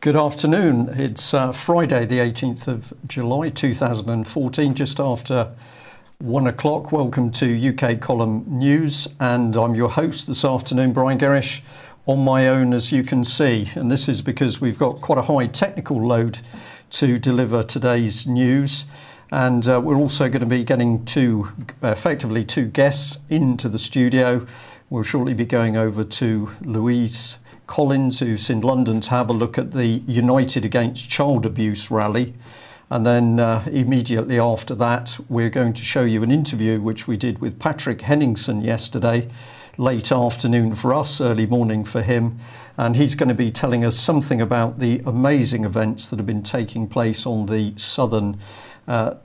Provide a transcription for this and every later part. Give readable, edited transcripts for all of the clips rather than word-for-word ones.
Good afternoon. It's Friday the 18th of July 2014, just after 1 o'clock. Welcome to UK Column News, and I'm your host this afternoon, Brian Gerrish, on my own, as you can see. And this is because we've got quite a high technical load to deliver today's news. And we're also going to be getting effectively two guests into the studio. We'll shortly be going over to Louise Collins, who's in London, to have a look at the United Against Child Abuse rally. And then immediately after that, we're going to show you an interview which we did with Patrick Hennison yesterday, late afternoon for us, early morning for him. And he's going to be telling us something about the amazing events that have been taking place on the southern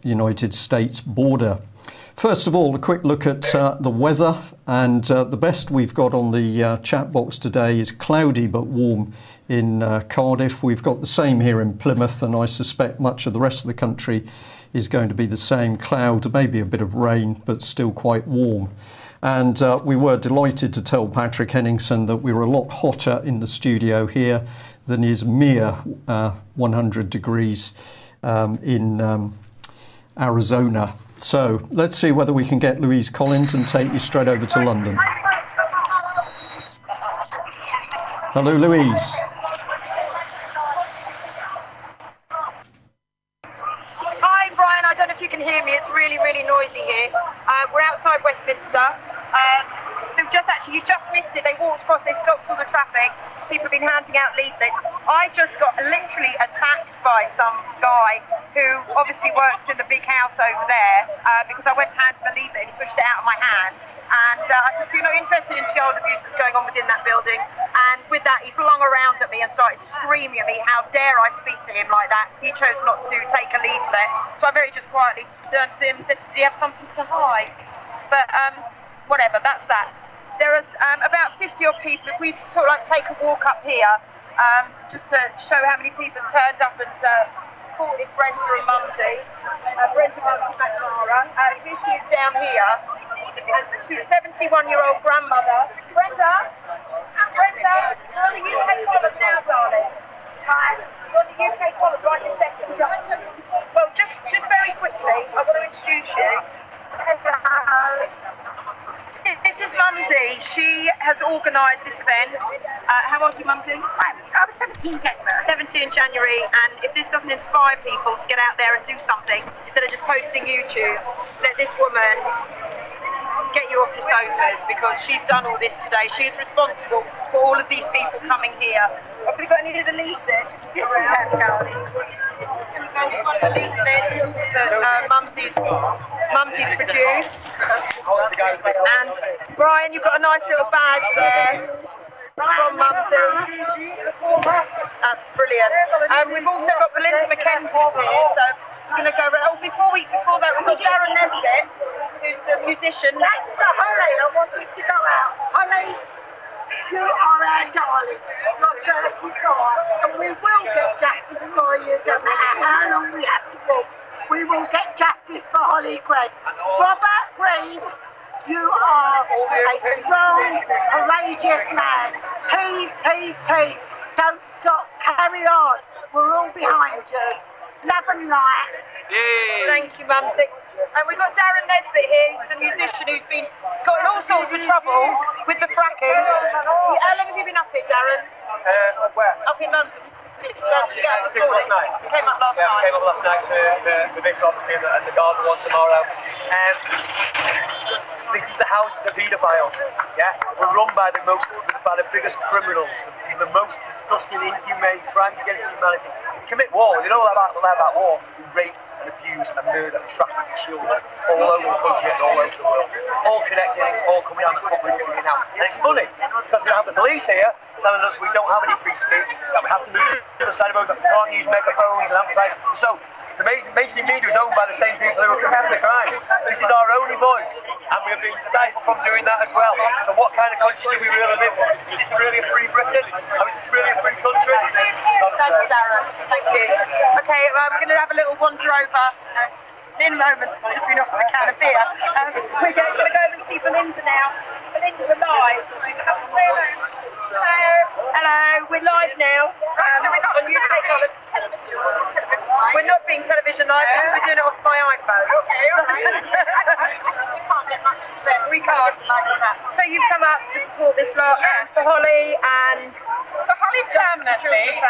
United States border. First of all, a quick look at the weather, and the best we've got on the chat box today is cloudy but warm in Cardiff. We've got the same here in Plymouth, and I suspect much of the rest of the country is going to be the same: cloud, maybe a bit of rain, but still quite warm. And we were delighted to tell Patrick Hennison that we were a lot hotter in the studio here than is mere 100 degrees in Arizona. So let's see whether we can get Louise Collins and take you straight over to London. Hello, Louise. Hi, Brian. I don't know if you can hear me. It's really, really noisy here. We're outside Westminster. You just missed it. They walked across, they stopped all the traffic. People have been handing out leaflets. I just got literally attacked by some guy who obviously works in the big house over there because I went to hand him a leaflet and he pushed it out of my hand. And I said, so you're not interested in child abuse that's going on within that building? And with that, he flung around at me and started screaming at me, how dare I speak to him like that? He chose not to take a leaflet. So I very just quietly turned to him and said, did he have something to hide? But whatever, that's that. There is about 50 odd people. If we sort of like take a walk up here, just to show how many people turned up and caught in Brenda and Mumsy. Brenda, Mumsy, McNamara. Here she is down here. She's 71-year-old grandmother. Brenda, you're on the UK column now, darling. Hi. You're on the UK column right this second. Well, just very quickly, I want to introduce you. This is Mumsy. She has organised this event. How old are you, Mumsy? I'm 17 January. 17 January, and if this doesn't inspire people to get out there and do something, instead of just posting YouTubes, let this woman get you off your sofas, because she's done all this today. She is responsible for all of these people coming here. Have we got any of the leaflets around, Carol? It's one of the leaflets that Mumsy's produced. And Brian, you've got a nice little badge there from Mumsy. That's brilliant. We've also got Belinda Mackenzie's here, so we're going to go around. Before that, we've got Darren Nesbitt, who's the musician. Thanks to Holly, I want you to go out. Holly, you are our darling. You're 34, and we will get justice for you, no matter how long we have to walk. We will get justice for Holly Gregg. Robert Green, you are a strong, courageous man. Please, don't stop, carry on. We're all behind you. Love and light. Yay. Thank you, Mumsy. And we've got Darren Nesbitt here, who's the musician who's been got in all sorts of trouble with the fracking. How long have you been up here, Darren? Where? Up in London. It's 6 last night. You came up last night. I came up last night to the mix, obviously, and the Gaza one tomorrow. This is the houses of paedophiles. Yeah, we're run by the biggest criminals, the most disgusting, inhumane crimes against humanity. They commit war. They know all about war. They rape and abuse and murder and traffic children all over the country and all over the world. It's all connected. It's all coming out. That's what we're doing now. And it's funny because we have the police here telling us we don't have any free speech, that we have to move to the other side of the road, that we can't use megaphones and amplifiers. So the mainstream media is owned by the same people who are committing the crimes. This is our only voice, and we're being stifled from doing that as well. So what kind of country do we really live in? Is this really a free Britain? Is this really a free country? Thanks, Sarah. Thank you. Okay, we're going to have a little wander over. In a moment, I've just been off with a can of beer. We're just going to go over and see Belinda now. Belinda's alive. Hello, we're live now on YouTube. We're not being television live because we're doing it off my iPhone. Okay, all right. We can't get much less. We can't. Like that. So you've come up to support this lot for Holly and For Holly permanently.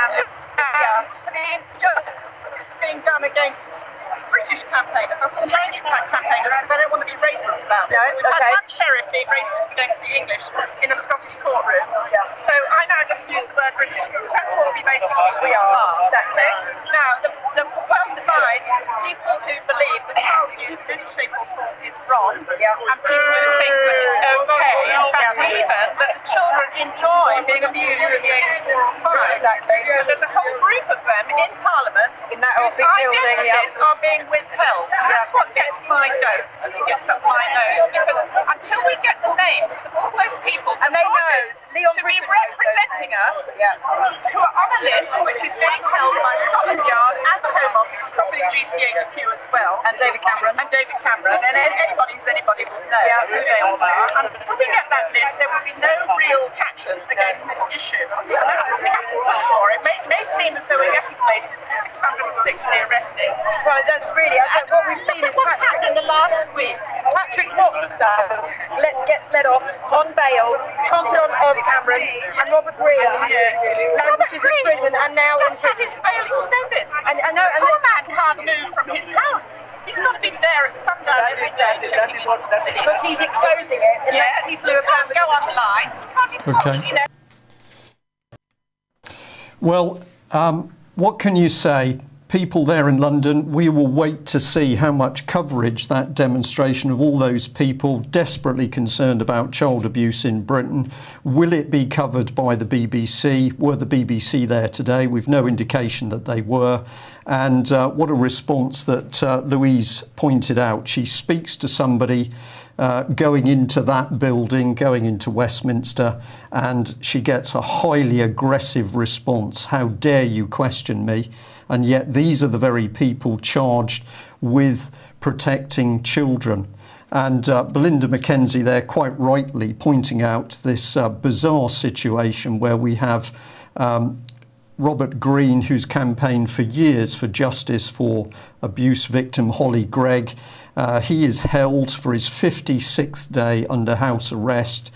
Justice is being done against British campaigners. I call British campaigners because I don't want to be racist about this. No, We've had okay. one sheriff being racist against the English in a Scottish courtroom. So I now just use the word British because that's what we basically are. exactly. Now, the world divides people who believe that child abuse in any shape or form is wrong, and people who think that it's okay. In fact, even that children enjoy being abused at the age of 4 or 5. Exactly. And there's a whole group of them in Parliament In that whose big building, identities are being withheld. And that's what gets my goat. It gets up my nose because until we get the names of all those people And they know. purported Leon to be Britton knows representing us, Yeah. who are on a list which is being held by Scotland Yard and the Home Office, and probably GCHQ as well. And David Cameron. And David Cameron. And anybody who's anybody will know who they all are. And until we get that list, there will be no real traction against this issue. And that's what we have to push for. It may seem as though we're getting places with 660 arrested. Well, that's really, what we've seen is What's happened in the last week? Patrick Rock, though, gets let off on bail, confidant of Cameron, and Robert Greer languishes in prison and now in just had his bail extended. And I know, and Poor that's man can't move from his house. He's got to be there at sundown every day. because he's exposing it. And let people who You are can't go online. You can't even Okay. watch, you know. Well, what can you say? People there in London, we will wait to see how much coverage that demonstration of all those people desperately concerned about child abuse in Britain. Will it be covered by the BBC? Were the BBC there today? We've no indication that they were. And what a response that Louise pointed out. She speaks to somebody going into that building, going into Westminster, and she gets a highly aggressive response. How dare you question me? And yet these are the very people charged with protecting children. And Belinda Mackenzie there quite rightly pointing out this bizarre situation where we have Robert Greene, who's campaigned for years for justice for abuse victim Holly Gregg. He is held for his 56th day under house arrest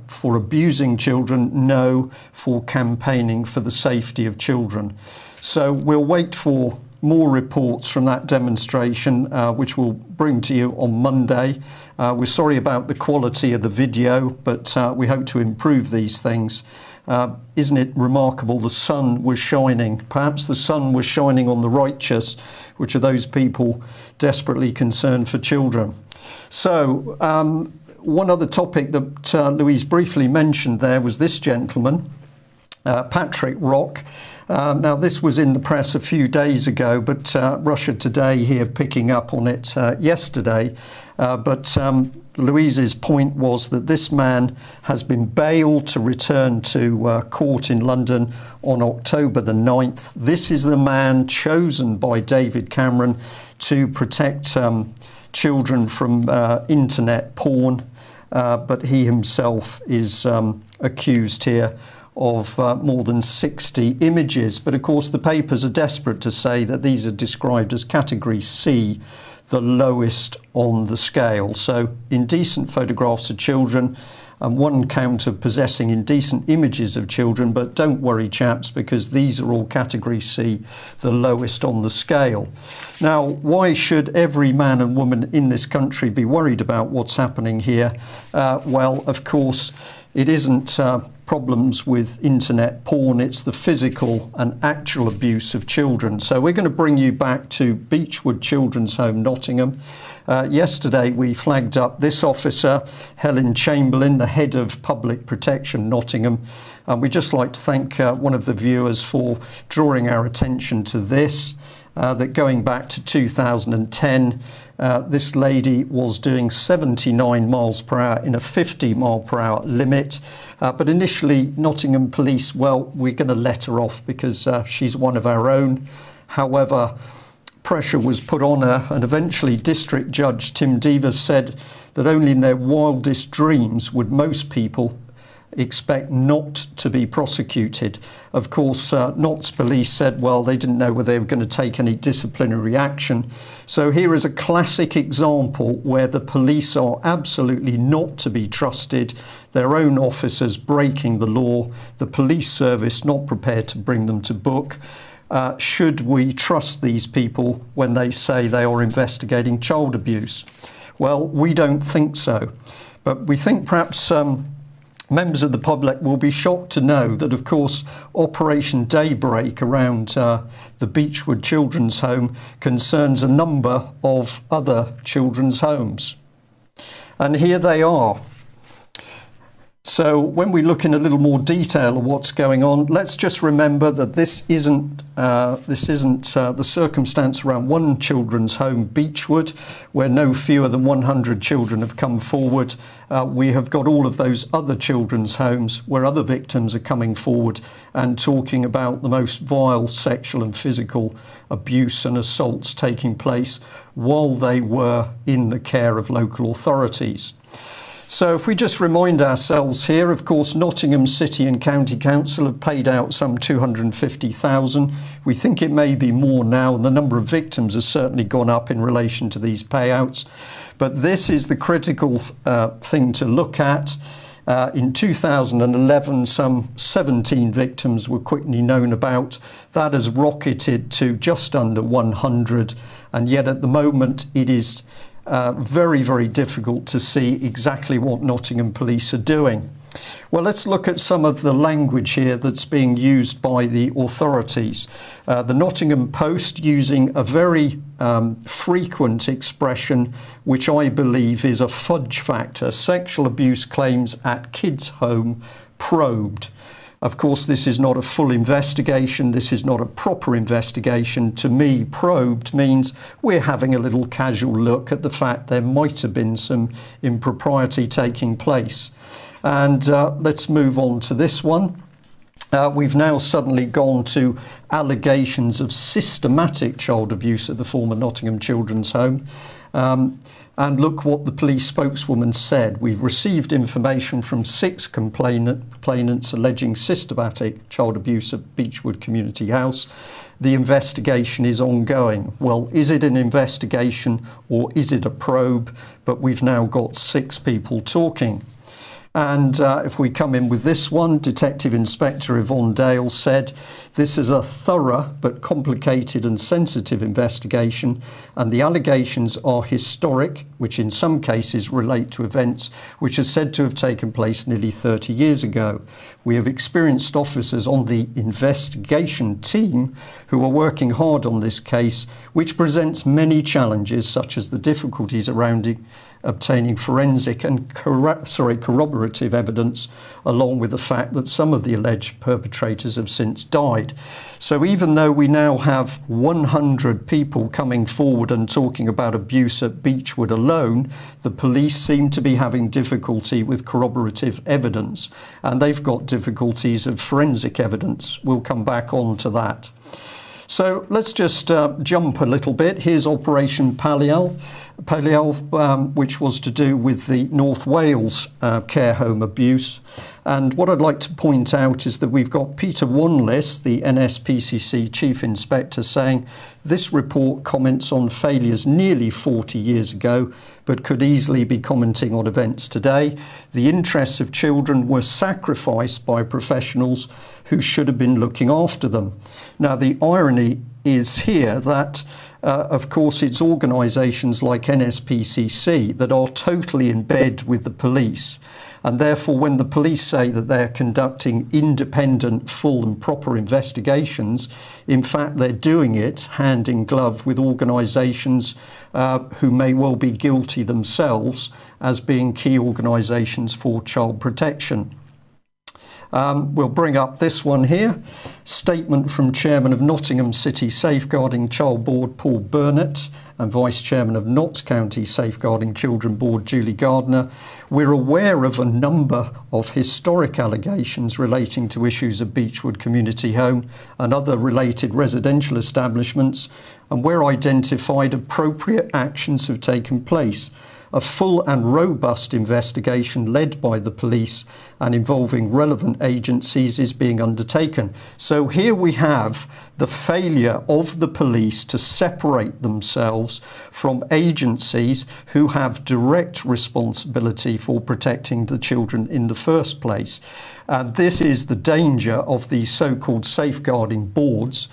for abusing children, no, for campaigning for the safety of children. So we'll wait for more reports from that demonstration, which we'll bring to you on Monday. We're sorry about the quality of the video, but we hope to improve these things. Isn't it remarkable? The sun was shining. Perhaps the sun was shining on the righteous, which are those people desperately concerned for children. So one other topic that Louise briefly mentioned there was this gentleman, Patrick Rock. Now, this was in the press a few days ago, but Russia Today here picking up on it yesterday. But Louise's point was that this man has been bailed to return to court in London on October the 9th. This is the man chosen by David Cameron to protect children from internet porn, but he himself is accused here of more than 60 images. But of course the papers are desperate to say that these are described as category C, the lowest on the scale. So indecent photographs of children and one count of possessing indecent images of children, but don't worry chaps, because these are all category C, the lowest on the scale. Now, why should every man and woman in this country be worried about what's happening here? Well, of course, it isn't problems with internet porn, it's the physical and actual abuse of children. So we're going to bring you back to Beechwood Children's Home, Nottingham. Yesterday we flagged up this officer, Helen Chamberlain, the head of public protection, Nottingham. And we'd just like to thank one of the viewers for drawing our attention to this. That going back to 2010, this lady was doing 79 miles per hour in a 50 mile per hour limit. But initially, Nottingham Police, well, we're going to let her off because she's one of our own. However, pressure was put on her, and eventually District Judge Tim Devers said that only in their wildest dreams would most people expect not to be prosecuted. Of course, Notts Police said, well, they didn't know whether they were going to take any disciplinary action. So here is a classic example where the police are absolutely not to be trusted, their own officers breaking the law, the police service not prepared to bring them to book. Should we trust these people when they say they are investigating child abuse? Well, we don't think so. But we think perhaps members of the public will be shocked to know that, of course, Operation Daybreak around the Beechwood Children's Home concerns a number of other children's homes. And here they are. So when we look in a little more detail of what's going on, let's just remember that this isn't the circumstance around one children's home, Beechwood, where no fewer than 100 children have come forward. We have got all of those other children's homes where other victims are coming forward and talking about the most vile sexual and physical abuse and assaults taking place while they were in the care of local authorities. So if we just remind ourselves here, of course, Nottingham City and County Council have paid out some 250,000. We think it may be more now, and the number of victims has certainly gone up in relation to these payouts. But this is the critical thing to look at. In 2011, some 17 victims were quickly known about. That has rocketed to just under 100, and yet at the moment it is very, very difficult to see exactly what Nottingham Police are doing. Well, let's look at some of the language here that's being used by the authorities. The Nottingham Post using a very frequent expression, which I believe is a fudge factor: sexual abuse claims at kids' home probed. Of course, this is not a full investigation. This is not a proper investigation. To me, probed means we're having a little casual look at the fact there might have been some impropriety taking place. And let's move on to this one. We've now suddenly gone to allegations of systematic child abuse at the former Nottingham Children's Home. And look what the police spokeswoman said. We've received information from 6 complainants alleging systematic child abuse at Beechwood Community House. The investigation is ongoing. Well, is it an investigation or is it a probe? But we've now got 6 people talking. And if we come in with this one, Detective Inspector Yvonne Dale said, this is a thorough but complicated and sensitive investigation, and the allegations are historic, which in some cases relate to events which are said to have taken place nearly 30 years ago. We have experienced officers on the investigation team who are working hard on this case, which presents many challenges, such as the difficulties around obtaining forensic and corroborative evidence, along with the fact that some of the alleged perpetrators have since died. So even though we now have 100 people coming forward and talking about abuse at Beechwood alone, the police seem to be having difficulty with corroborative evidence, and they've got difficulties of forensic evidence. We'll come back on to that. So let's just jump a little bit. Here's Operation Paliel, which was to do with the North Wales care home abuse. And what I'd like to point out is that we've got Peter Wanless, the NSPCC Chief Inspector, saying this report comments on failures nearly 40 years ago, but could easily be commenting on events today. The interests of children were sacrificed by professionals who should have been looking after them. Now, the irony is here that, of course, it's organisations like NSPCC that are totally in bed with the police. And therefore, when the police say that they're conducting independent, full and proper investigations, in fact, they're doing it hand in glove with organisations who may well be guilty themselves as being key organisations for child protection. We'll bring up this one here. Statement from Chairman of Nottingham City Safeguarding Child Board, Paul Burnett, and Vice Chairman of Notts County Safeguarding Children Board, Julie Gardner. We're aware of a number of historic allegations relating to issues of Beechwood Community Home and other related residential establishments, and where identified appropriate actions have taken place. a full and robust investigation led by the police and involving relevant agencies is being undertaken. So here we have the failure of the police to separate themselves from agencies who have direct responsibility for protecting the children in the first place. And this is the danger of the so-called safeguarding boards.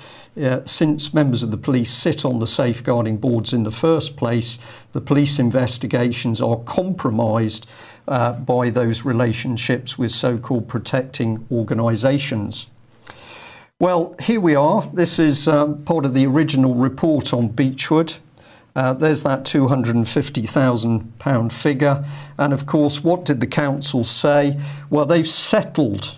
Since members of the police sit on the safeguarding boards in the first place, the police investigations are compromised by those relationships with so-called protecting organisations. Well, here we are. This is part of the original report on Beechwood. There's that £250,000 figure. And of course, what did the council say? Well, they've settled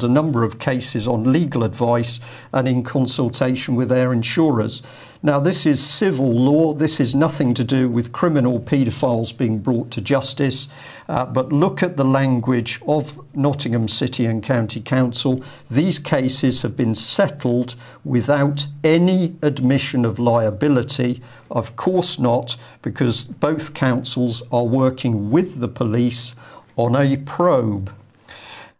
a number of cases on legal advice and in consultation with their insurers. Now, this is civil law. This is nothing to do with criminal paedophiles being brought to justice. But look at the language of Nottingham City and County Council. These cases have been settled without any admission of liability. Of course not, because both councils are working with the police on a probe.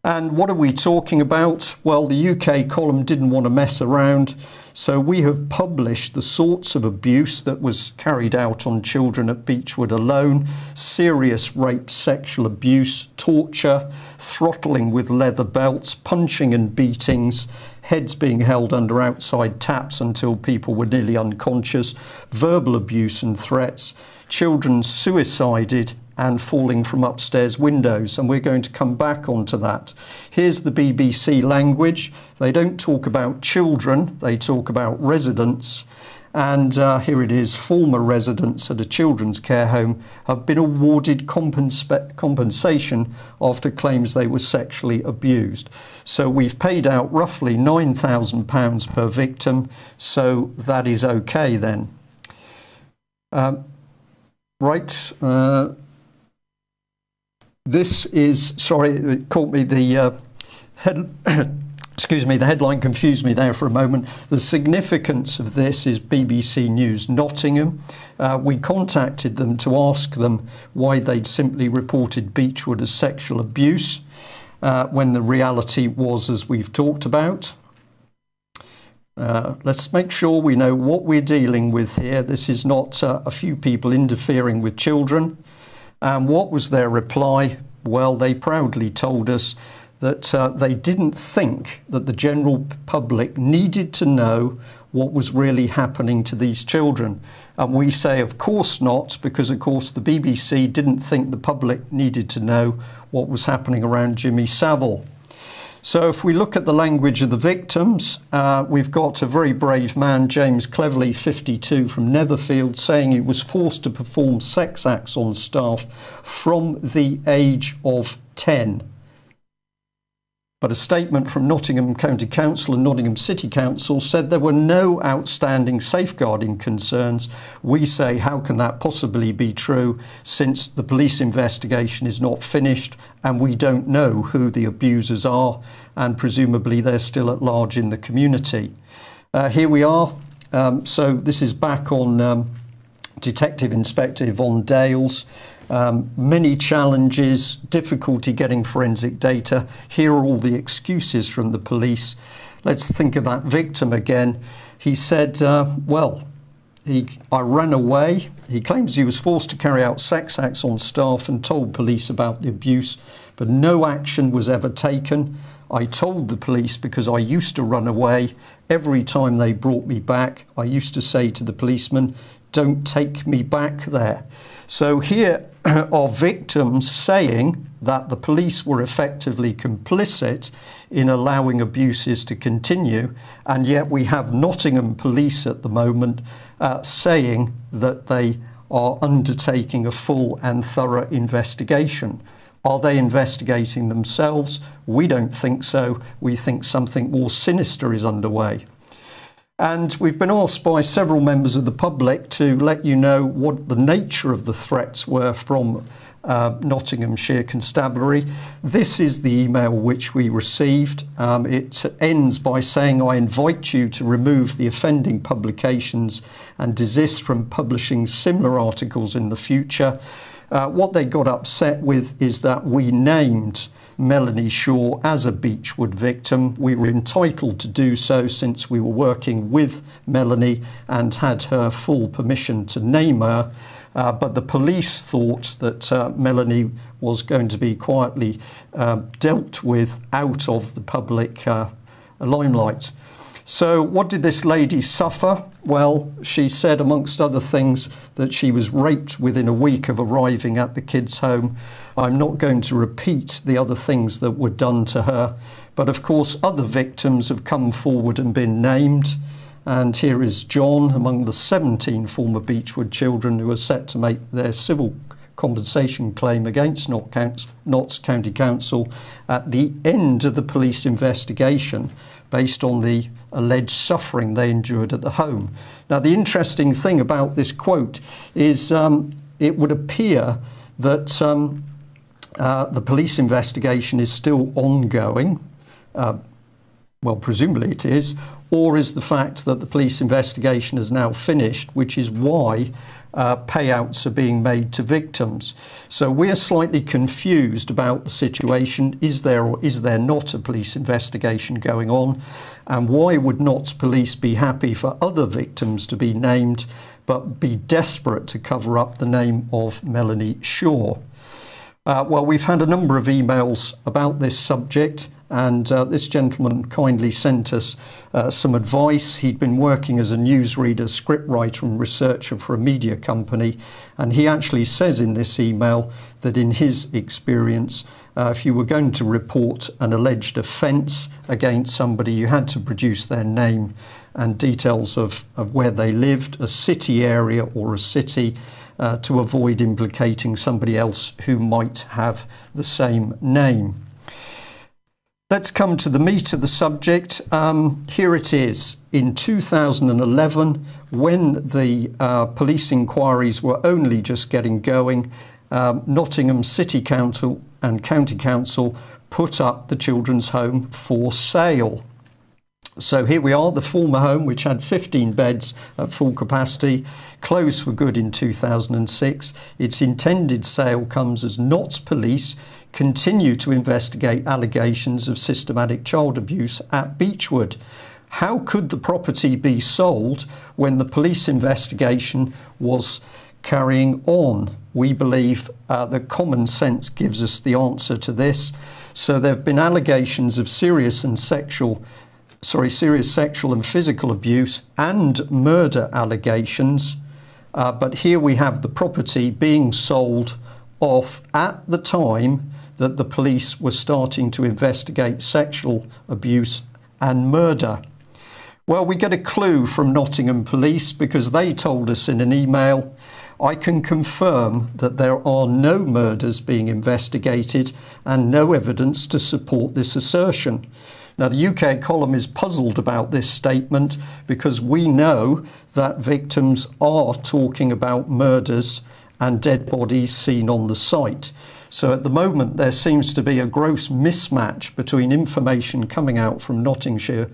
And what are we talking about? Well, the UK column didn't want to mess around, so we have published the sorts of abuse that was carried out on children at Beechwood alone: serious rape, sexual abuse, torture, throttling with leather belts, punching and beatings, heads being held under outside taps until people were nearly unconscious, verbal abuse and threats, children suicided and falling from upstairs windows, and we're going to come back onto that. Here's the BBC language. They don't talk about children, they talk about residents. And here it is: former residents at a children's care home have been awarded compensation after claims they were sexually abused. So we've paid out roughly £9,000 per victim, so that is okay then. This is, sorry, it caught me, the headline confused me there for a moment. The significance of this is BBC News Nottingham. We contacted them to ask them why they'd simply reported Beechwood as sexual abuse when the reality was as we've talked about. Let's make sure we know what we're dealing with here. This is not a few people interfering with children. And what was their reply? Well, they proudly told us that they didn't think that the general public needed to know what was really happening to these children. And we say, of course not, because of course the BBC didn't think the public needed to know what was happening around Jimmy Savile. So if we look at the language of the victims, we've got a very brave man, James Cleverley, 52, from Netherfield, saying he was forced to perform sex acts on staff from the age of 10. But a statement from Nottingham County Council and Nottingham City Council said there were no outstanding safeguarding concerns. We say, how can that possibly be true, since the police investigation is not finished and we don't know who the abusers are, and presumably they're still at large in the community. Here we are. So this is back on Detective Inspector Yvonne Dales. Many challenges, difficulty getting forensic data. Here are all the excuses from the police. Let's think of that victim again. He said, I ran away. He claims he was forced to carry out sex acts on staff and told police about the abuse, but no action was ever taken. I told the police because I used to run away. Every time they brought me back, I used to say to the policeman, don't take me back there. So here are victims saying that the police were effectively complicit in allowing abuses to continue, and yet we have Nottingham Police at the moment saying that they are undertaking a full and thorough investigation. Are they investigating themselves? We don't think so. We think something more sinister is underway. And we've been asked by several members of the public to let you know what the nature of the threats were from Nottinghamshire Constabulary. This is the email which we received. It ends by saying, "I invite you to remove the offending publications and desist from publishing similar articles in the future." What they got upset with is that we named Melanie Shaw as a Beechwood victim. We were entitled to do so since we were working with Melanie and had her full permission to name her. But the police thought that Melanie was going to be quietly dealt with out of the public limelight. So what did this lady suffer? Well, she said, amongst other things, that she was raped within a week of arriving at the kids' home. I'm not going to repeat the other things that were done to her, but of course other victims have come forward and been named. And here is John, among the 17 former Beechwood children who are set to make their civil compensation claim against Notts County Council at the end of the police investigation based on the alleged suffering they endured at the home. Now, the interesting thing about this quote is it would appear that the police investigation is still ongoing. Well, presumably it is, or is the fact that the police investigation is now finished, which is why payouts are being made to victims. So we're slightly confused about the situation. Is there or is there not a police investigation going on? And why would Notts Police be happy for other victims to be named, but be desperate to cover up the name of Melanie Shaw? Well, we've had a number of emails about this subject, and this gentleman kindly sent us some advice. He'd been working as a newsreader, scriptwriter and researcher for a media company, and he actually says in this email that in his experience, if you were going to report an alleged offence against somebody, you had to produce their name and details of where they lived, a city area or a city, to avoid implicating somebody else who might have the same name. Let's come to the meat of the subject. Here it is. In 2011, when the police inquiries were only just getting going, Nottingham City Council and County Council put up the children's home for sale. So here we are, the former home, which had 15 beds at full capacity, closed for good in 2006. Its intended sale comes as Notts Police continue to investigate allegations of systematic child abuse at Beechwood. How could the property be sold when the police investigation was carrying on? We believe that common sense gives us the answer to this. So there have been allegations of serious sexual and physical abuse and murder allegations. But here we have the property being sold off at the time that the police were starting to investigate sexual abuse and murder. Well, we get a clue from Nottingham Police because they told us in an email, "I can confirm that there are no murders being investigated and no evidence to support this assertion." Now, the UK column is puzzled about this statement because we know that victims are talking about murders and dead bodies seen on the site. So at the moment, there seems to be a gross mismatch between information coming out from Nottinghamshire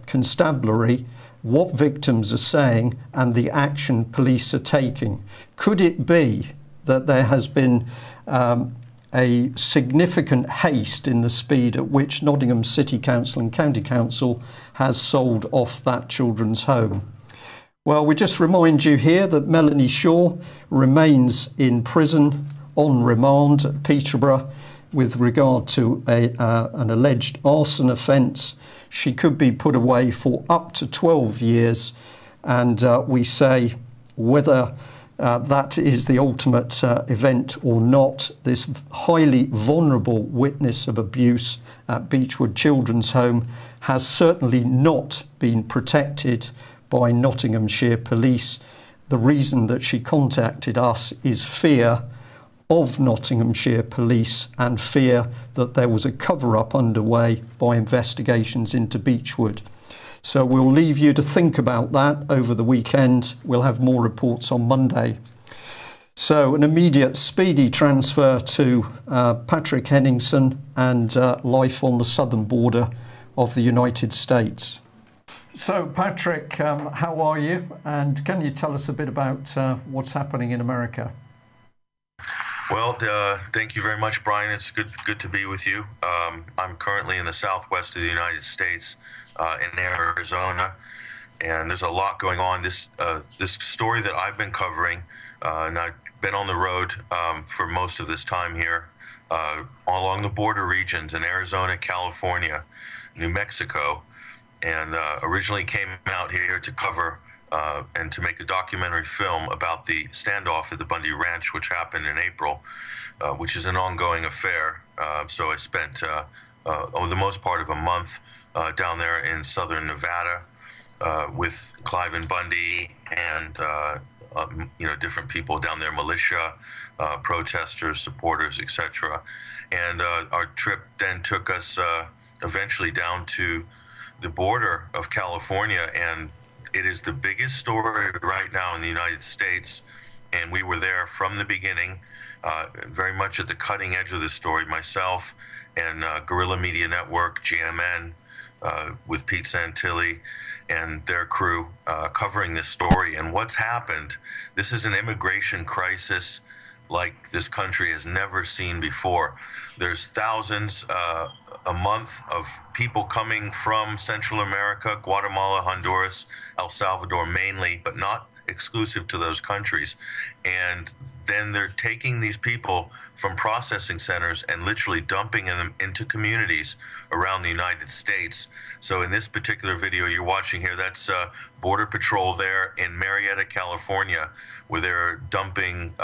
Constabulary, what victims are saying, and the action police are taking. Could it be that there has been a significant haste in the speed at which Nottingham City Council and County Council has sold off that children's home? Well, we just remind you here that Melanie Shaw remains in prison on remand at Peterborough with regard to an alleged arson offence. She could be put away for up to 12 years, and we say whether that is the ultimate event or not, this highly vulnerable witness of abuse at Beechwood Children's Home has certainly not been protected by Nottinghamshire Police. The reason that she contacted us is fear of Nottinghamshire Police and fear that there was a cover-up underway by investigations into Beechwood. So we'll leave you to think about that over the weekend. We'll have more reports on Monday. So an immediate, speedy transfer to Patrick Hennison and life on the southern border of the United States. So Patrick, how are you? And can you tell us a bit about what's happening in America? Well, thank you very much, Brian. It's good to be with you. I'm currently in the southwest of the United States, in Arizona, and there's a lot going on. This story that I've been covering, and I've been on the road for most of this time here, along the border regions in Arizona, California, New Mexico, and originally came out here to cover and to make a documentary film about the standoff at the Bundy Ranch, which happened in April, which is an ongoing affair. So I spent over the most part of a month down there in southern Nevada with Clive and Bundy and different people down there, militia, protesters, supporters, etc. And our trip then took us eventually down to the border of California, and it is the biggest story right now in the United States, and we were there from the beginning, very much at the cutting edge of this story, myself and Guerrilla Media Network, GMN, with Pete Santilli and their crew, covering this story. And what's happened, this is an immigration crisis like this country has never seen before. There's thousands a month of people coming from Central America, Guatemala, Honduras, El Salvador mainly, but not exclusive to those countries. And then they're taking these people from processing centers and literally dumping them into communities around the United States. So in this particular video you're watching here, that's Border Patrol there in Marietta, California, where they're dumping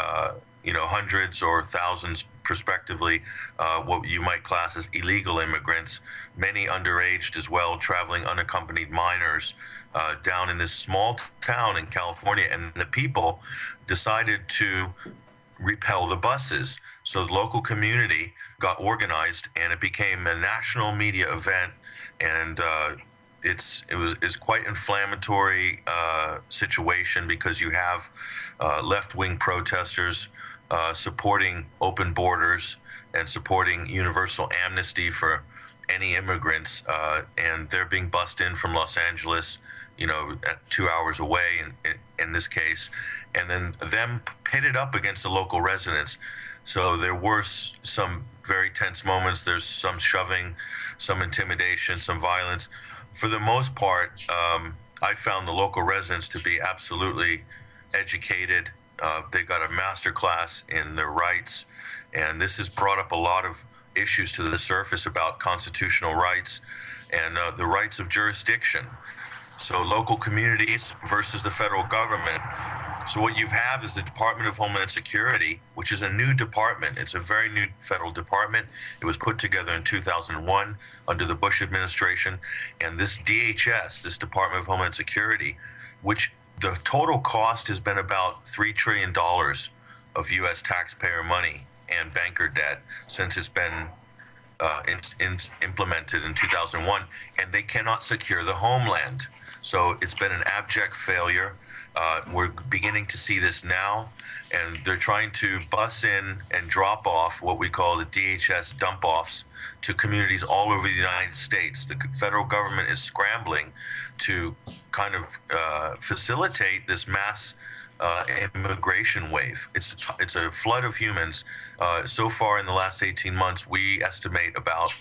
hundreds or thousands, prospectively, what you might class as illegal immigrants, many underaged as well, traveling unaccompanied minors, down in this small town in California. And the people decided to repel the buses. So the local community got organized, and it became a national media event. And it's quite inflammatory situation, because you have left-wing protesters supporting open borders and supporting universal amnesty for any immigrants, and they're being bussed in from Los Angeles, at 2 hours away in this case, and then them pitted up against the local residents. So there were some very tense moments. There's some shoving, some intimidation, some violence. For the most part, I found the local residents to be absolutely educated. They got a master class in their rights, and this has brought up a lot of issues to the surface about constitutional rights and the rights of jurisdiction. So local communities versus the federal government. So what you have is the Department of Homeland Security, which is a new department. It's a very new federal department. It was put together in 2001 under the Bush administration. And this DHS, this Department of Homeland Security, which the total cost has been about $3 trillion of U.S. taxpayer money and banker debt since it's been implemented in 2001, and they cannot secure the homeland. So it's been an abject failure. We're beginning to see this now, and they're trying to bus in and drop off what we call the DHS dump-offs to communities all over the United States. The federal government is scrambling to kind of facilitate this mass immigration wave. It's a flood of humans. So far in the last 18 months, we estimate about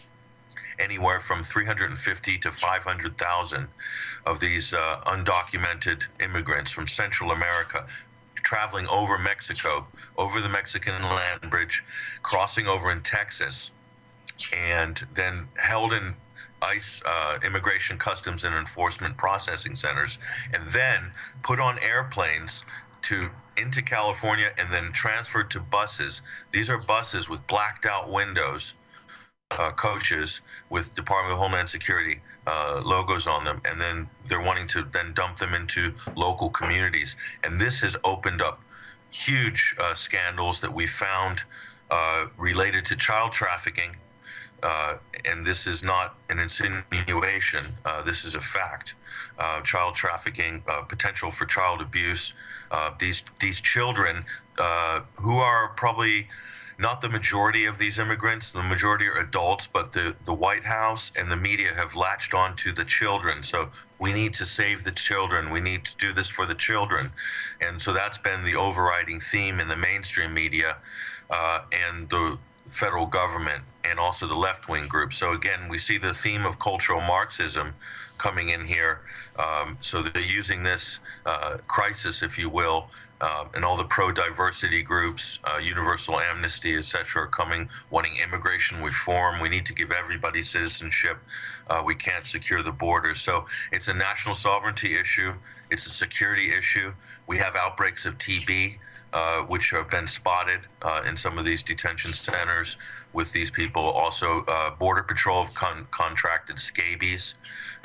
anywhere from 350 to 500,000 of these undocumented immigrants from Central America traveling over Mexico, over the Mexican land bridge, crossing over in Texas, and then held in ICE, immigration, customs, and enforcement processing centers, and then put on airplanes into California and then transferred to buses. These are buses with blacked out windows, coaches with Department of Homeland Security logos on them, and then they're wanting to then dump them into local communities. And this has opened up huge scandals that we found related to child trafficking, and this is not an insinuation, this is a fact. Child trafficking, potential for child abuse. These children who are probably not the majority of these immigrants, the majority are adults, but the White House and the media have latched on to the children. So we need to save the children. We need to do this for the children. And so that's been the overriding theme in the mainstream media and the federal government and also the left-wing groups. So again, we see the theme of cultural Marxism coming in here. So they're using this crisis, if you will, and all the pro-diversity groups, Universal Amnesty, etc., are coming, wanting immigration reform. We need to give everybody citizenship. We can't secure the border. So it's a national sovereignty issue. It's a security issue. We have outbreaks of TB, which have been spotted in some of these detention centers with these people. Also, Border Patrol have contracted scabies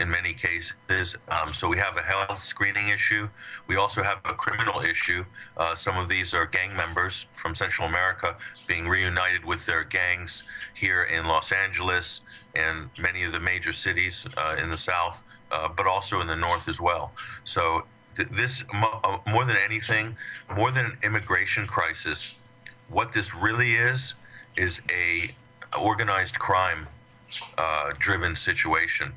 in many cases. So we have a health screening issue. We also have a criminal issue. Some of these are gang members from Central America being reunited with their gangs here in Los Angeles and many of the major cities in the South, but also in the North as well. So this, more than anything, more than an immigration crisis, what this really is a organized crime driven situation.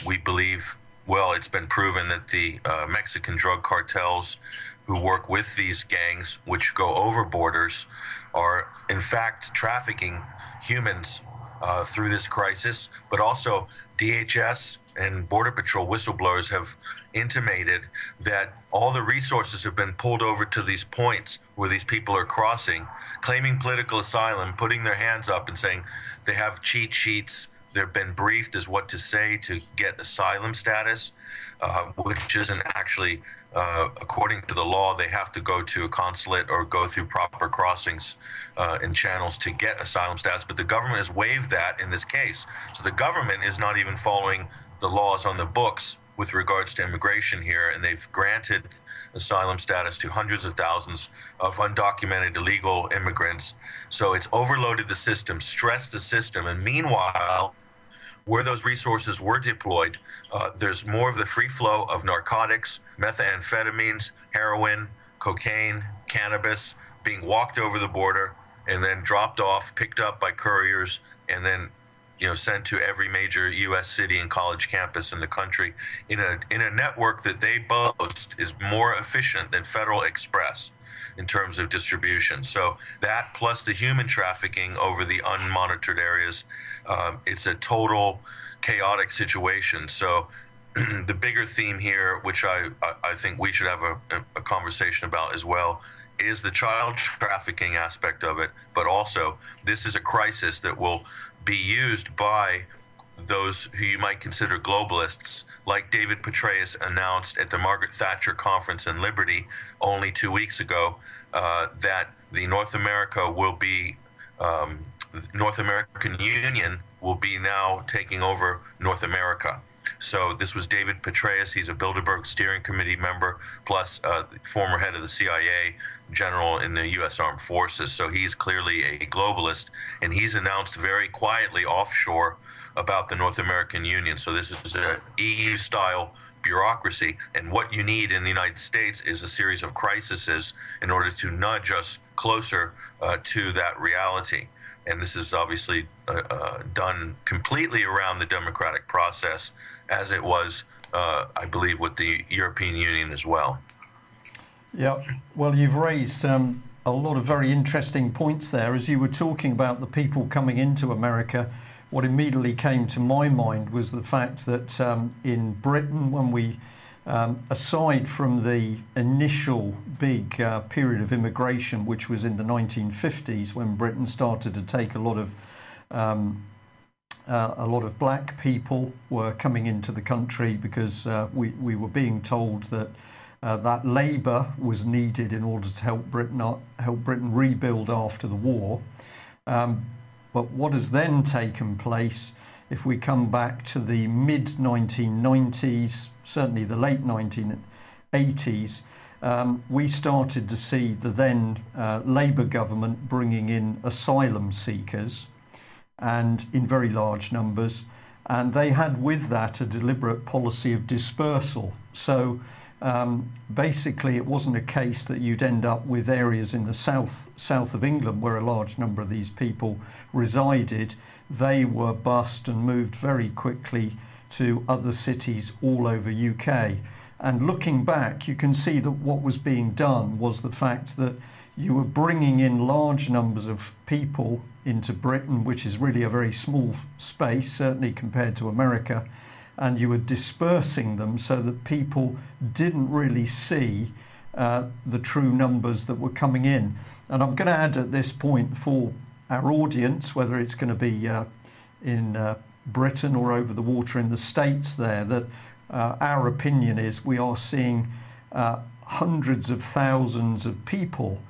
We believe, well, it's been proven that the Mexican drug cartels who work with these gangs, which go over borders, are in fact trafficking humans through this crisis, but also DHS and Border Patrol whistleblowers have intimated that all the resources have been pulled over to these points where these people are crossing, claiming political asylum, putting their hands up and saying they have cheat sheets. They've been briefed as what to say to get asylum status, which isn't actually, according to the law, they have to go to a consulate or go through proper crossings and channels to get asylum status. But the government has waived that in this case. So the government is not even following the laws on the books with regards to immigration here, and they've granted asylum status to hundreds of thousands of undocumented illegal immigrants. So it's overloaded the system, stressed the system, and meanwhile, where those resources were deployed, there's more of the free flow of narcotics, methamphetamines, heroin, cocaine, cannabis being walked over the border and then dropped off, picked up by couriers, and then sent to every major U.S. city and college campus in the country in a network that they boast is more efficient than Federal Express in terms of distribution. So that plus the human trafficking over the unmonitored areas, it's a total chaotic situation. So the bigger theme here, which I think we should have a conversation about as well, is the child trafficking aspect of it. But also, this is a crisis that will be used by those who you might consider globalists, like David Petraeus announced at the Margaret Thatcher conference in Liberty only 2 weeks ago, that the North American Union will be now taking over North America. So this was David Petraeus. He's a Bilderberg Steering Committee member, plus former head of the CIA, general in the U.S. Armed Forces. So he's clearly a globalist, and he's announced very quietly offshore about the North American Union. So this is an EU-style bureaucracy, and what you need in the United States is a series of crises in order to nudge us closer to that reality. And this is obviously done completely around the democratic process, as it was, I believe, with the European Union as well. Yeah, well, you've raised a lot of very interesting points there. As you were talking about the people coming into America, what immediately came to my mind was the fact that in Britain, when we, aside from the initial big period of immigration, which was in the 1950s, when Britain started to take a lot of black people were coming into the country because we were being told that that labour was needed in order to help Britain rebuild after the war. But what has then taken place, if we come back to the mid-1990s, certainly the late 1980s, we started to see the then Labour government bringing in asylum seekers. and in very large numbers. And they had with that a deliberate policy of dispersal. So basically it wasn't a case that you'd end up with areas in the south of England where a large number of these people resided. They were bussed and moved very quickly to other cities all over UK. And looking back, you can see that what was being done was the fact that you were bringing in large numbers of people into Britain, which is really a very small space, certainly compared to America, and you were dispersing them so that people didn't really see the true numbers that were coming in. And I'm going to add at this point for our audience, whether it's going to be in Britain or over the water in the States there, that our opinion is we are seeing hundreds of thousands of people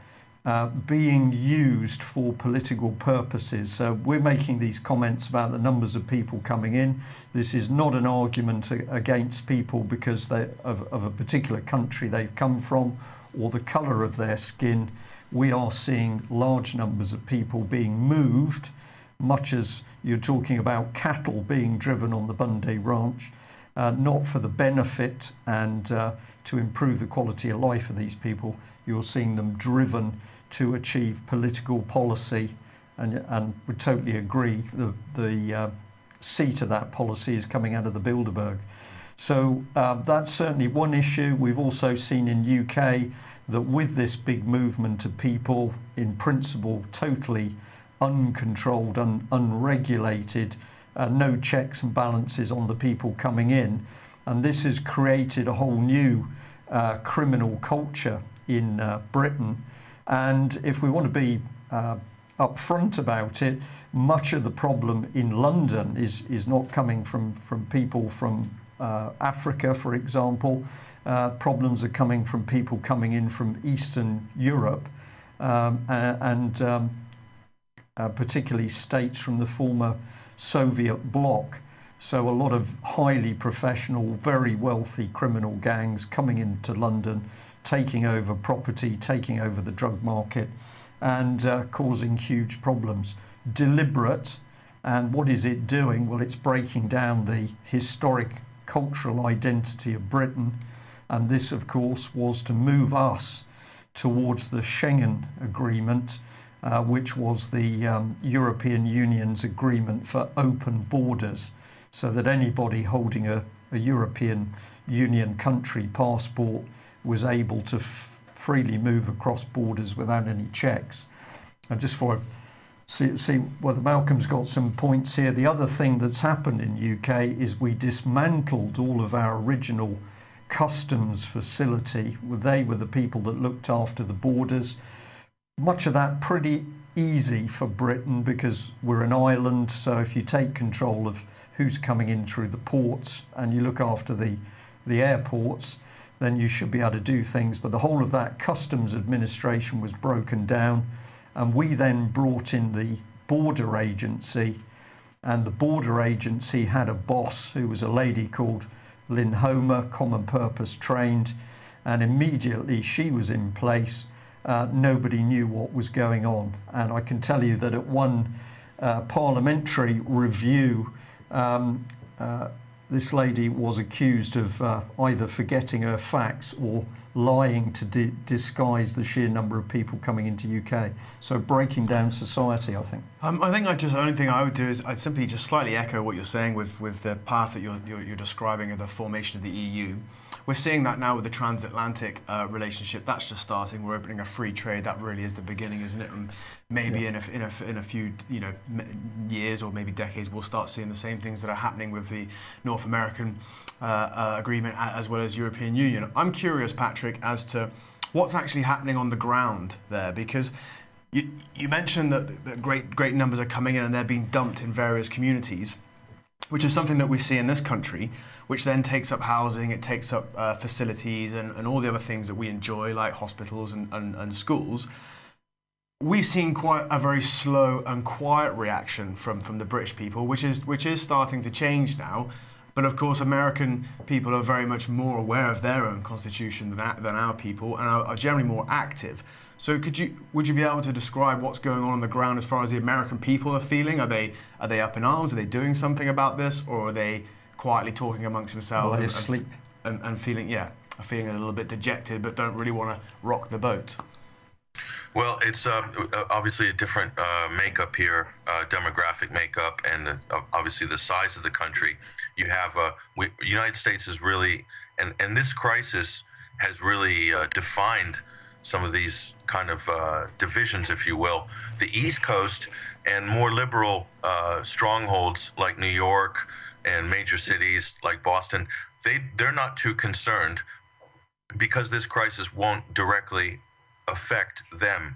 being used for political purposes. So we're making these comments about the numbers of people coming in. This is not an argument against people because of a particular country they've come from or the colour of their skin. We are seeing large numbers of people being moved, much as you're talking about cattle being driven on the Bunday Ranch, not for the benefit and to improve the quality of life of these people. You're seeing them driven to achieve political policy, and we totally agree the seat of that policy is coming out of the Bilderberg. So that's certainly one issue. We've also seen in UK that with this big movement of people, in principle totally uncontrolled, unregulated, no checks and balances on the people coming in, and this has created a whole new criminal culture in Britain. And if we want to be upfront about it, much of the problem in London is not coming from people from Africa, for example. Problems are coming from people coming in from Eastern Europe and particularly states from the former Soviet bloc. So a lot of highly professional, very wealthy criminal gangs coming into London, taking over property, taking over the drug market, and causing huge problems. Deliberate, and what is it doing? Well, it's breaking down the historic cultural identity of Britain, and this, of course, was to move us towards the Schengen Agreement, which was the European Union's agreement for open borders, so that anybody holding a European Union country passport was able to freely move across borders without any checks. And just for see whether Malcolm's got some points here, the other thing that's happened in UK is we dismantled all of our original customs facility. They were the people that looked after the borders. Much of that pretty easy for Britain because we're an island, so if you take control of who's coming in through the ports and you look after the airports, then you should be able to do things. But the whole of that customs administration was broken down, and we then brought in the border agency, and the border agency had a boss who was a lady called Lynn Homer, common purpose trained, and immediately she was in place. Nobody knew what was going on. And I can tell you that at one parliamentary review, this lady was accused of either forgetting her facts or lying to disguise the sheer number of people coming into UK. So breaking down society, I think. I think the only thing I would do is I'd simply just slightly echo what you're saying with the path that you're describing of the formation of the EU. We're seeing that now with the transatlantic relationship. That's just starting. We're opening a free trade. That really is the beginning, isn't it? And maybe in a few years or maybe decades, we'll start seeing the same things that are happening with the North American agreement as well as European Union. I'm curious, Patrick, as to what's actually happening on the ground there, because you mentioned that great numbers are coming in and they're being dumped in various communities, which is something that we see in this country, which then takes up housing, it takes up facilities and all the other things that we enjoy, like hospitals and schools. We've seen quite a very slow and quiet reaction from the British people, which is starting to change now. But of course, American people are very much more aware of their own constitution than our people and are generally more active. So would you be able to describe what's going on the ground as far as the American people are feeling? Are they up in arms? Are they doing something about this, or are they quietly talking amongst themselves asleep and feeling feeling a little bit dejected, but don't really want to rock the boat? Well, it's obviously a different makeup here, demographic makeup, and obviously the size of the country. You have United States is really, and this crisis has really defined some of these kind of divisions, if you will. The East Coast and more liberal strongholds like New York and major cities like Boston, they're not too concerned because this crisis won't directly affect them.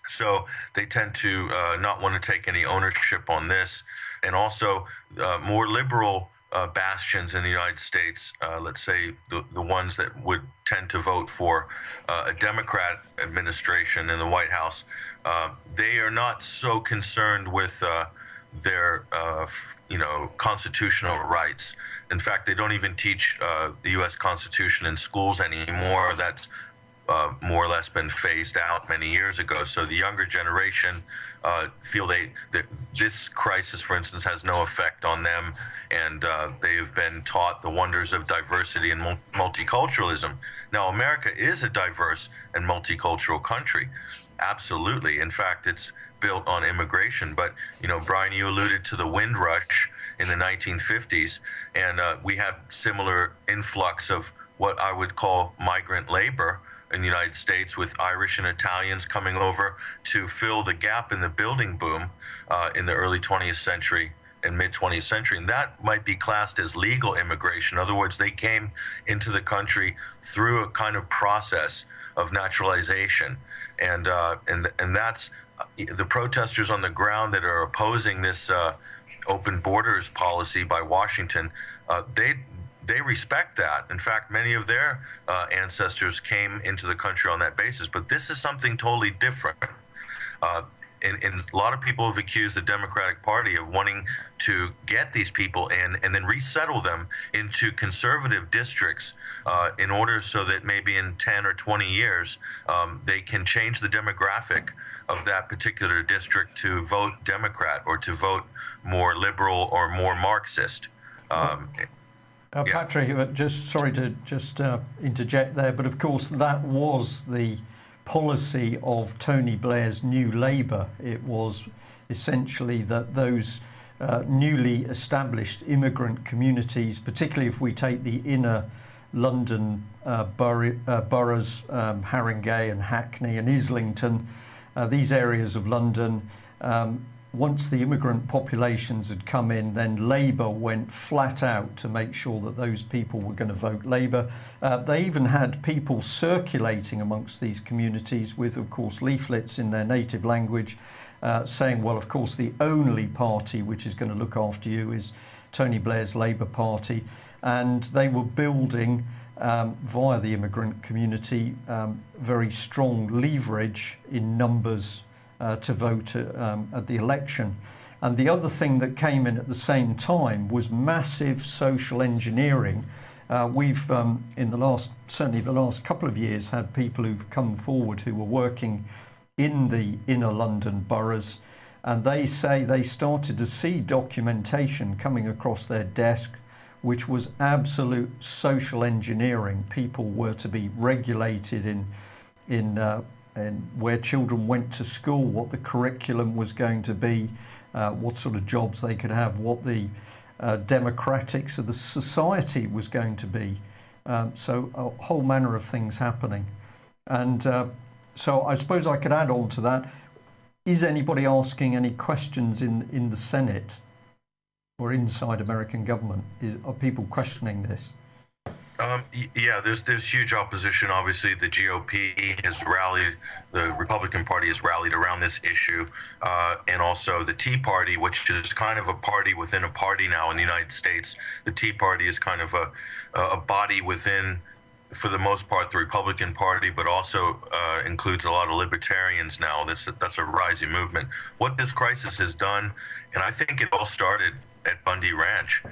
So they tend to not want to take any ownership on this. And also more liberal bastions in the United States, let's say the ones that would tend to vote for a Democrat administration in the White House, they are not so concerned with their constitutional rights. In fact, they don't even teach the U.S. Constitution in schools anymore. That's more or less been phased out many years ago. So the younger generation feel that this crisis, for instance, has no effect on them, and they've been taught the wonders of diversity and multiculturalism. Now, America is a diverse and multicultural country, absolutely. In fact, it's built on immigration. But, Brian, you alluded to the Windrush in the 1950s, and we had similar influx of what I would call migrant labor in the United States, with Irish and Italians coming over to fill the gap in the building boom in the early 20th century and mid 20th century. And that might be classed as legal immigration. In other words, they came into the country through a kind of process of naturalization. And that's the protesters on the ground that are opposing this open borders policy by Washington. They respect that. In fact, many of their ancestors came into the country on that basis. But this is something totally different. And a lot of people have accused the Democratic Party of wanting to get these people in and then resettle them into conservative districts in order so that maybe in 10 or 20 years they can change the demographic of that particular district to vote Democrat or to vote more liberal or more Marxist. Patrick, just sorry to interject there, but of course that was the policy of Tony Blair's New Labour. It was essentially that those newly established immigrant communities, particularly if we take the inner London boroughs, Haringey and Hackney and Islington, these areas of London, once the immigrant populations had come in, then Labour went flat out to make sure that those people were going to vote Labour. They even had people circulating amongst these communities with, of course, leaflets in their native language saying, well, of course, the only party which is going to look after you is Tony Blair's Labour Party. And they were building, via the immigrant community, very strong leverage in numbers to vote at the election. And the other thing that came in at the same time was massive social engineering. We've, certainly the last couple of years, had people who've come forward who were working in the inner London boroughs, and they say they started to see documentation coming across their desk which was absolute social engineering. People were to be regulated in where children went to school, what the curriculum was going to be, what sort of jobs they could have, what the democratics of the society was going to be. So a whole manner of things happening. And so I suppose I could add on to that. Is anybody asking any questions in the Senate or inside American government? Are people questioning this? Yeah, there's huge opposition. Obviously, the GOP has rallied, the Republican Party has rallied around this issue, and also the Tea Party, which is kind of a party within a party now in the United States. The Tea Party is kind of a body within, for the most part, the Republican Party, but also includes a lot of libertarians now. That's a rising movement. What this crisis has done, and I think it all started at Bundy Ranch.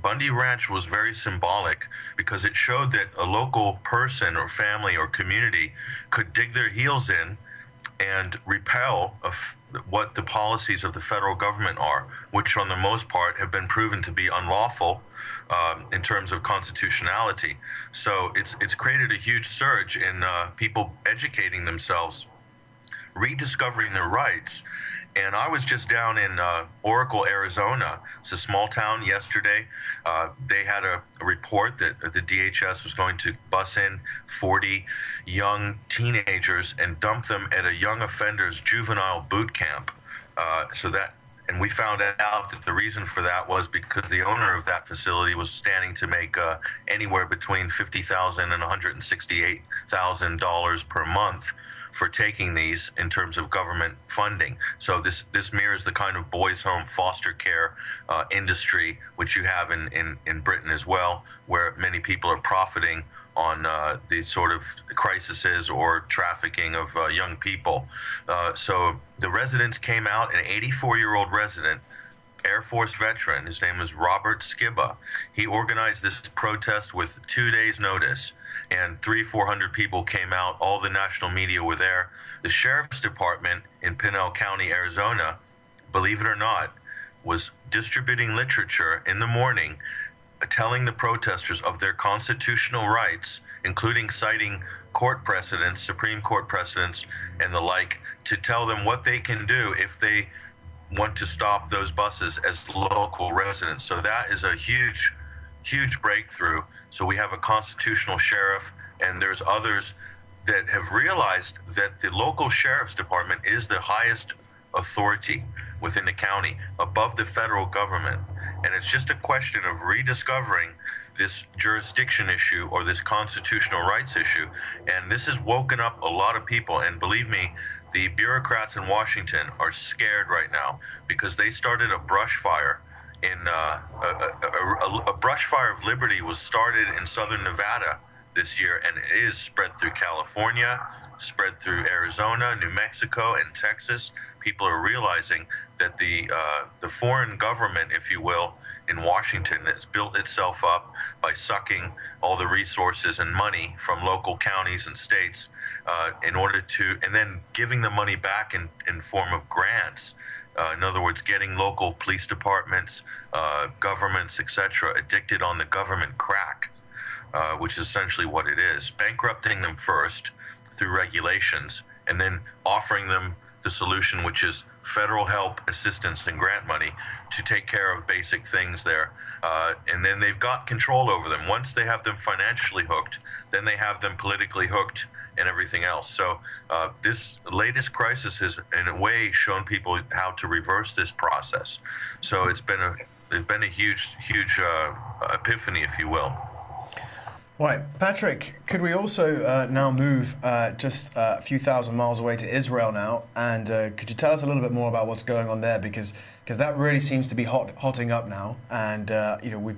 Bundy Ranch was very symbolic because it showed that a local person or family or community could dig their heels in and repel of what the policies of the federal government are, which on the most part have been proven to be unlawful in terms of constitutionality. So it's created a huge surge in people educating themselves, rediscovering their rights. And I was just down in Oracle, Arizona. It's a small town yesterday. They had a report that the DHS was going to bus in 40 young teenagers and dump them at a young offenders juvenile boot camp. And we found out that the reason for that was because the owner of that facility was standing to make anywhere between $50,000 and $168,000 per month for taking these in terms of government funding. So this mirrors the kind of boys' home foster care industry which you have in Britain as well, where many people are profiting on these sort of crises or trafficking of young people. So the residents came out, an 84-year-old resident, Air Force veteran, his name was Robert Skiba. He organized this protest with 2 days' notice, and 300-400 people came out. All the national media were there. The sheriff's department in Pinal County, Arizona, believe it or not, was distributing literature in the morning telling the protesters of their constitutional rights, including citing court precedents, Supreme Court precedents, and the like, to tell them what they can do if they want to stop those buses as local residents. So that is a huge, huge breakthrough. So we have a constitutional sheriff, and there's others that have realized that the local sheriff's department is the highest authority within the county, above the federal government. And it's just a question of rediscovering this jurisdiction issue or this constitutional rights issue. And this has woken up a lot of people. And believe me, the bureaucrats in Washington are scared right now because they started a brush fire in a brush fire of liberty was started in southern Nevada this year, and it is spread through California, spread through Arizona, New Mexico, and Texas. People are realizing that the foreign government, if you will, in Washington has built itself up by sucking all the resources and money from local counties and states in order to, and then giving the money back in form of grants. In other words, getting local police departments, governments, etc., addicted on the government crack, which is essentially what it is. Bankrupting them first through regulations, and then offering them the solution, which is federal help, assistance, and grant money to take care of basic things there. And then they've got control over them. Once they have them financially hooked, then they have them politically hooked and everything else. So this latest crisis has, in a way, shown people how to reverse this process. So it's been a huge epiphany, if you will. Right, Patrick, could we also now move just a few thousand miles away to Israel now, and could you tell us a little bit more about what's going on there, because that really seems to be hotting up now, and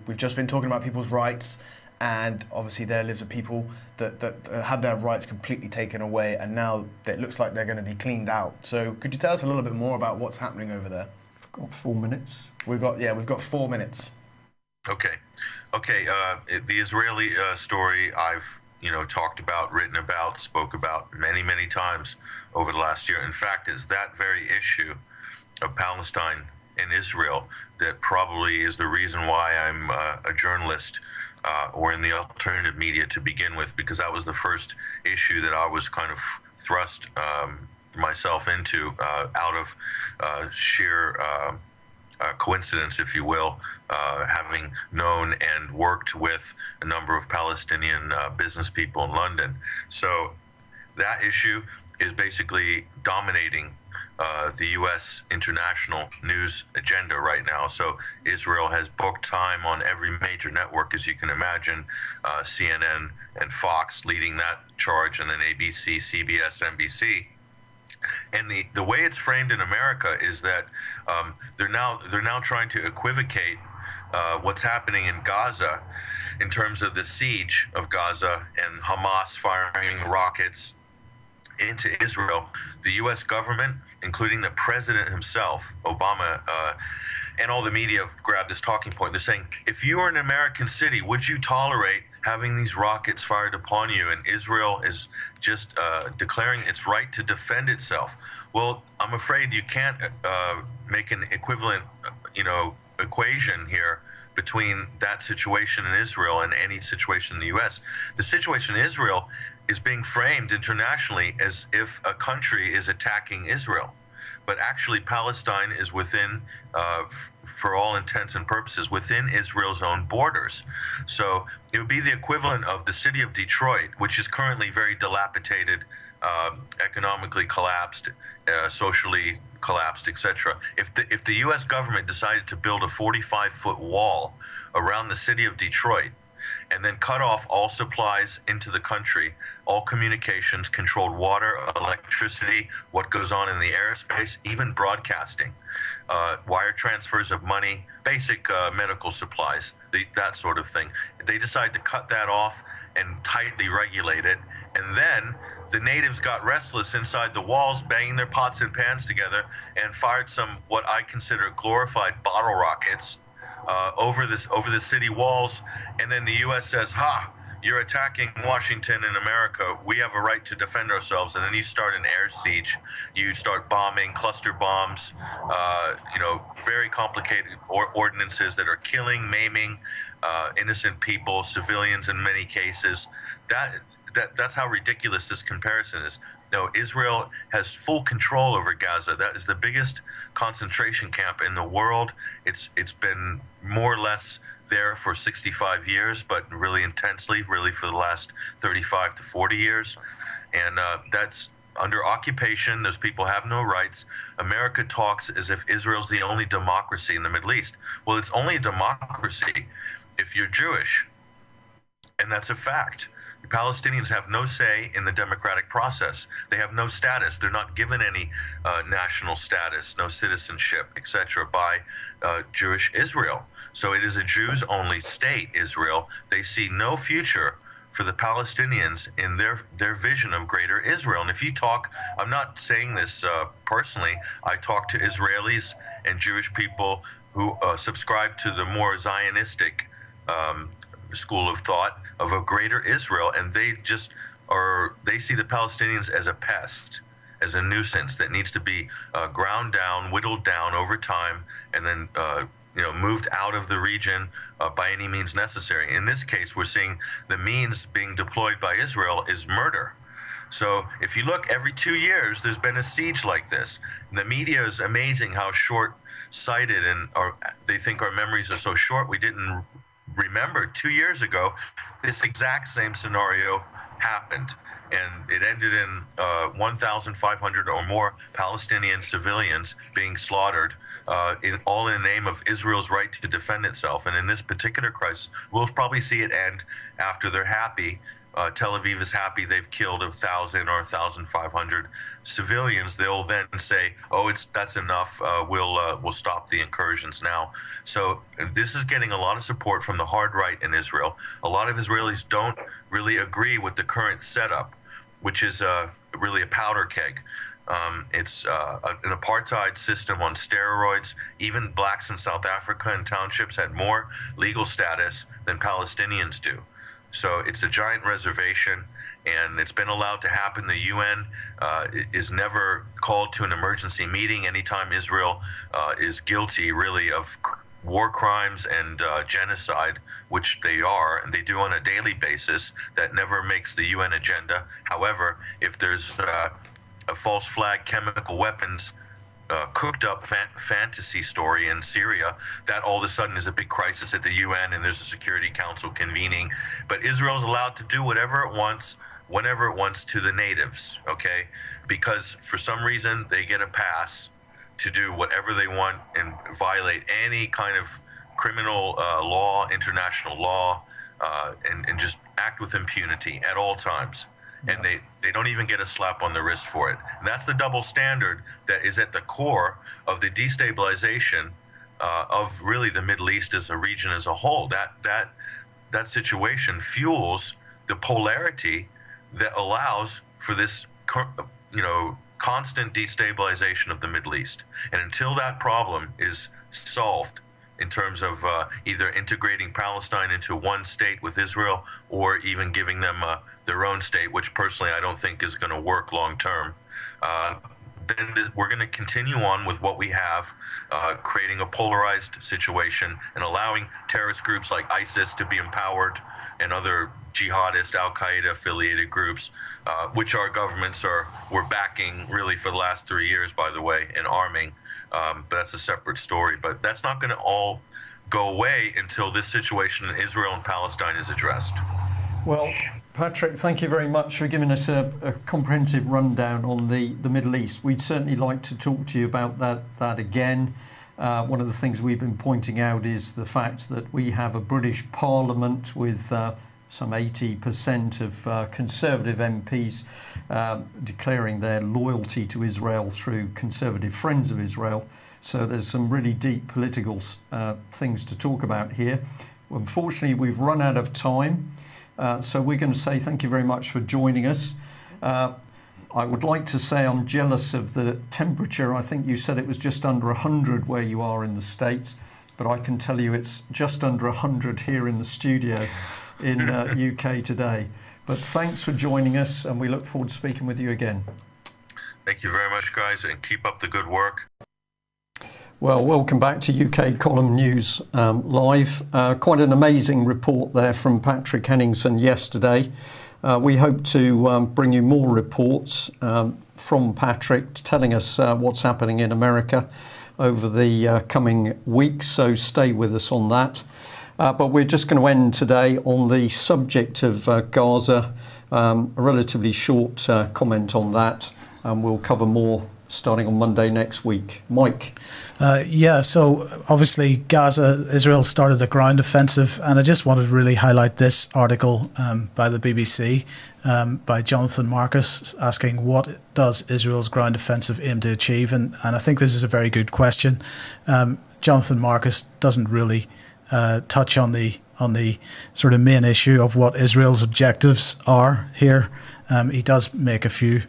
we've just been talking about people's rights, and obviously there lives a people that had their rights completely taken away, and now it looks like they're going to be cleaned out. So could you tell us a little bit more about what's happening over there? We've got 4 minutes. We've got 4 minutes. Okay. The Israeli story I've talked about, written about, spoke about many times over the last year. In fact, it's that very issue of Palestine and Israel that probably is the reason why I'm a journalist or in the alternative media to begin with, because that was the first issue that I was kind of thrust myself into out of sheer coincidence, if you will, having known and worked with a number of Palestinian business people in London. So that issue is basically dominating the U.S. international news agenda right now. So Israel has booked time on every major network, as you can imagine, CNN and Fox leading that charge, and then ABC, CBS, NBC. And the way it's framed in America is that they're now trying to equivocate what's happening in Gaza in terms of the siege of Gaza and Hamas firing rockets into Israel. The U.S. government, including the president himself, Obama, and all the media grabbed this talking point. They're saying, if you were an American city, would you tolerate having these rockets fired upon you? And Israel is just declaring its right to defend itself. Well, I'm afraid you can't make an equivalent, equation here between that situation in Israel and any situation in the U.S. The situation in Israel is being framed internationally as if a country is attacking Israel. But actually, Palestine is within, for all intents and purposes, within Israel's own borders. So it would be the equivalent of the city of Detroit, which is currently very dilapidated, economically collapsed, socially collapsed, etc. If the U.S. government decided to build a 45-foot wall around the city of Detroit, and then cut off all supplies into the country, all communications, controlled water, electricity, what goes on in the airspace, even broadcasting, wire transfers of money, basic medical supplies, that sort of thing. They decided to cut that off and tightly regulate it. And then the natives got restless inside the walls, banging their pots and pans together, and fired some what I consider glorified bottle rockets over the city walls. And then the U.S. says, "Ha, you're attacking Washington and America. We have a right to defend ourselves." And then you start an air siege. You start bombing, cluster bombs, very complicated ordinances that are killing, maiming innocent people, civilians in many cases. That's how ridiculous this comparison is. No, Israel has full control over Gaza. That is the biggest concentration camp in the world. It's been more or less there for 65 years, but really intensely, really for the last 35 to 40 years. And that's under occupation. Those people have no rights. America talks as if Israel's the only democracy in the Middle East. Well, it's only a democracy if you're Jewish, and that's a fact. The Palestinians have no say in the democratic process. They have no status. They're not given any national status, no citizenship, etc., by Jewish Israel. So it is a Jews-only state, Israel. They see no future for the Palestinians in their vision of greater Israel. And if you talk, I'm not saying this personally, I talk to Israelis and Jewish people who subscribe to the more Zionistic school of thought of a greater Israel, and they see the Palestinians as a pest, as a nuisance that needs to be ground down, whittled down over time, and then moved out of the region by any means necessary. In this case, we're seeing the means being deployed by Israel is murder. So if you look, every 2 years there's been a siege like this. The media is amazing how short-sighted, and they think our memories are so short. We didn't remember 2 years ago this exact same scenario happened, and it ended in 1,500 or more Palestinian civilians being slaughtered, all in the name of Israel's right to defend itself. And in this particular crisis, we'll probably see it end after they're happy. Tel Aviv is happy they've killed 1,000 or 1,500 civilians. They'll then say, "Oh, that's enough. We'll stop the incursions now." So this is getting a lot of support from the hard right in Israel. A lot of Israelis don't really agree with the current setup, which is really a powder keg. It's an apartheid system on steroids. Even blacks in South Africa and townships had more legal status than Palestinians do. So it's a giant reservation, and it's been allowed to happen. The UN is never called to an emergency meeting anytime Israel is guilty, really, of war crimes and genocide, which they are, and they do on a daily basis. That never makes the UN agenda. However, if there's a false flag chemical weapons cooked up fantasy story in Syria, that all of a sudden is a big crisis at the UN, and there's a Security Council convening. But Israel's allowed to do whatever it wants, whenever it wants, to the natives, okay? Because for some reason they get a pass to do whatever they want and violate any kind of criminal law, international law, and just act with impunity at all times. And they don't even get a slap on the wrist for it. And that's the double standard that is at the core of the destabilization of really the Middle East as a region as a whole. That situation fuels the polarity that allows for this constant destabilization of the Middle East. And until that problem is solved in terms of either integrating Palestine into one state with Israel or even giving them their own state, which personally I don't think is going to work long term, then we're going to continue on with what we have, creating a polarized situation and allowing terrorist groups like ISIS to be empowered and other jihadist, al-Qaeda affiliated groups, which our governments were backing really for the last 3 years, by the way, and arming. But that's a separate story. But that's not going to all go away until this situation in Israel and Palestine is addressed. Well, Patrick, thank you very much for giving us a comprehensive rundown on the Middle East. We'd certainly like to talk to you about that again. One of the things we've been pointing out is the fact that we have a British Parliament with some 80% of Conservative MPs declaring their loyalty to Israel through Conservative Friends of Israel. So there's some really deep political things to talk about here. Unfortunately, we've run out of time. So we're going to say thank you very much for joining us. I would like to say I'm jealous of the temperature. I think you said it was just under 100 where you are in the States, but I can tell you it's just under 100 here in the studio in UK today. But thanks for joining us, and we look forward to speaking with you again. Thank you very much, guys, and keep up the good work. Well, welcome back to UK Column News Live. Quite an amazing report there from Patrick Hennison yesterday. We hope to bring you more reports from Patrick telling us what's happening in America over the coming weeks, so stay with us on that. But we're just going to end today on the subject of Gaza, a relatively short comment on that, and we'll cover more starting on Monday next week. Mike? So obviously Gaza, Israel started a ground offensive, and I just wanted to really highlight this article by the BBC by Jonathan Marcus asking what does Israel's ground offensive aim to achieve, and I think this is a very good question. Jonathan Marcus doesn't really touch on the sort of main issue of what Israel's objectives are here. He does make a few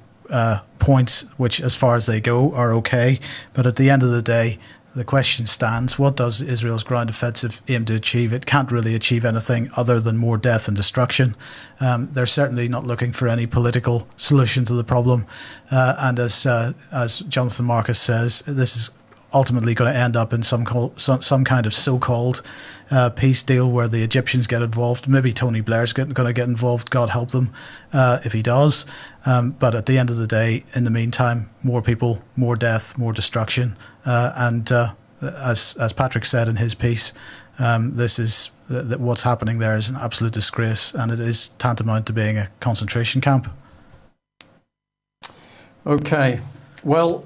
points which, as far as they go, are okay, but at the end of the day the question stands: what does Israel's ground offensive aim to achieve? It can't really achieve anything other than more death and destruction. They're certainly not looking for any political solution to the problem, and as Jonathan Marcus says, this is ultimately going to end up in some kind of so-called peace deal where the Egyptians get involved. Maybe Tony Blair's going to get involved, God help them if he does. But at the end of the day, in the meantime, more people, more death, more destruction. And as Patrick said in his piece, this is what's happening there is an absolute disgrace, and it is tantamount to being a concentration camp. Okay. Well,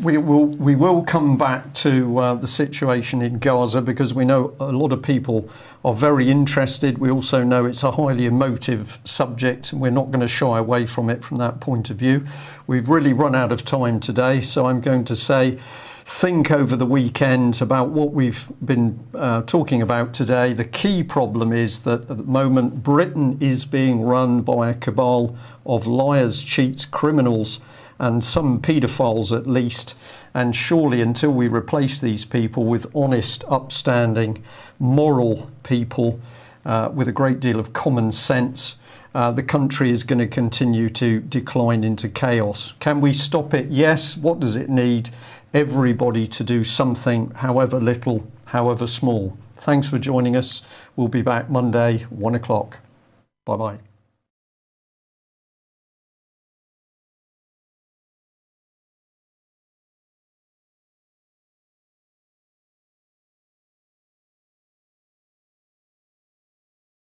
we will come back to the situation in Gaza, because we know a lot of people are very interested. We also know it's a highly emotive subject, and we're not going to shy away from it from that point of view. We've really run out of time today, so I'm going to say think over the weekend about what we've been talking about today. The key problem is that at the moment Britain is being run by a cabal of liars, cheats, criminals, and some paedophiles at least, and surely until we replace these people with honest, upstanding, moral people with a great deal of common sense, the country is going to continue to decline into chaos. Can we stop it? Yes. What does it need? Everybody to do something, however little, however small. Thanks for joining us. We'll be back Monday, 1 o'clock. Bye-bye.